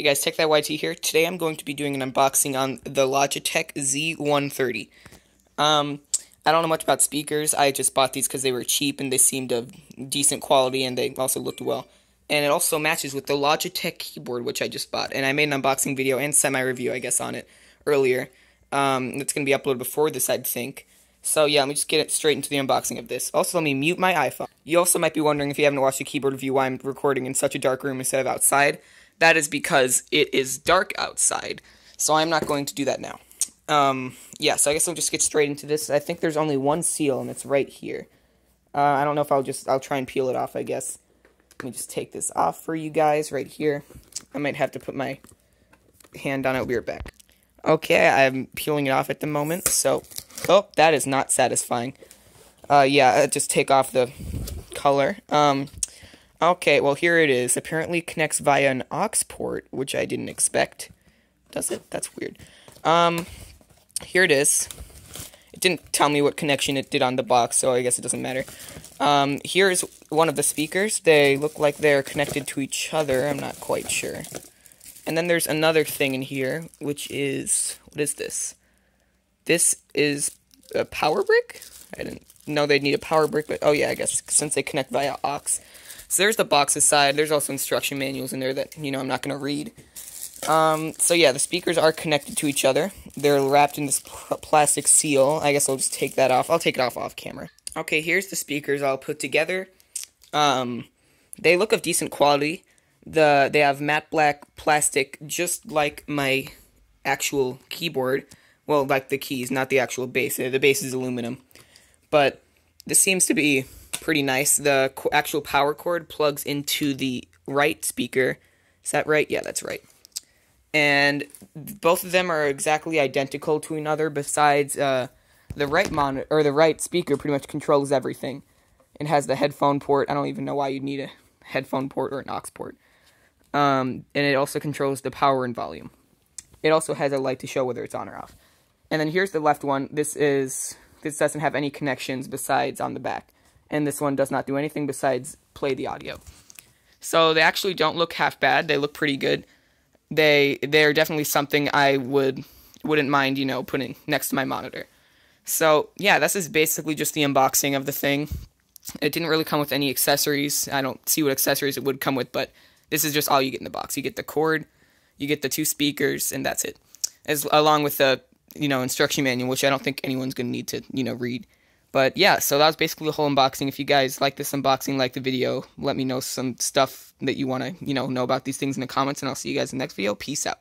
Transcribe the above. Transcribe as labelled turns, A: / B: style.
A: Hey guys, Tech That YT here. Today I'm going to be doing an unboxing on the Logitech Z130. I don't know much about speakers. I just bought these because they were cheap and they seemed of decent quality and they also looked well. And it also matches with the Logitech keyboard, which I just bought. And I made an unboxing video and semi-review, I guess, on it earlier. It's going to be uploaded before this, I'd think. So yeah, let me just get it straight into the unboxing of this. Also, let me mute my iPhone. You also might be wondering, if you haven't watched the keyboard review, why I'm recording in such a dark room instead of outside. That is because it is dark outside, so I'm not going to do that now. Yeah, so I guess I'll just get straight into this. I think there's only one seal, and it's right here. I don't know if I'll try and peel it off, I guess. Let me just take this off for you guys right here. I might have to put my hand on it. I'll be right back. Okay, I'm peeling it off at the moment, so... Oh, that is not satisfying. Yeah, just take off the color. Okay, well, here it is. Apparently connects via an aux port, which I didn't expect. Does it? That's weird. Here it is. It didn't tell me what connection it did on the box, so I guess it doesn't matter. Here's one of the speakers. They look like they're connected to each other. I'm not quite sure. And then there's another thing in here, which is... What is this? This is a power brick? I didn't know they'd need a power brick, but... Oh, yeah, I guess, since they connect via aux. So there's the box's side. There's also instruction manuals in there that, I'm not going to read. So yeah, the speakers are connected to each other. They're wrapped in this plastic seal. I guess I'll just take that off. I'll take it off camera. Okay, here's the speakers all put together. They look of decent quality. They have matte black plastic, just like my actual keyboard. Well, like the keys, not the actual base. The base is aluminum. But this seems to be pretty nice. The actual power cord plugs into the right speaker. Is that right? Yeah, that's right. And both of them are exactly identical to another. Besides, the right monitor or the right speaker pretty much controls everything. It has the headphone port. I don't even know why you'd need a headphone port or an aux port. And it also controls the power and volume. It also has a light to show whether it's on or off. And then here's the left one. This doesn't have any connections besides on the back. And this one does not do anything besides play the audio. So they actually don't look half bad. They look pretty good. They're definitely something I wouldn't mind, putting next to my monitor. So yeah, this is basically just the unboxing of the thing. It didn't really come with any accessories. I don't see what accessories it would come with, but this is just all you get in the box. You get the cord, you get the two speakers, and that's it. Along with the instruction manual, which I don't think anyone's going to need to, read. But yeah, so that was basically the whole unboxing. If you guys like this unboxing, like the video, let me know some stuff that you want to, know about these things in the comments, and I'll see you guys in the next video. Peace out.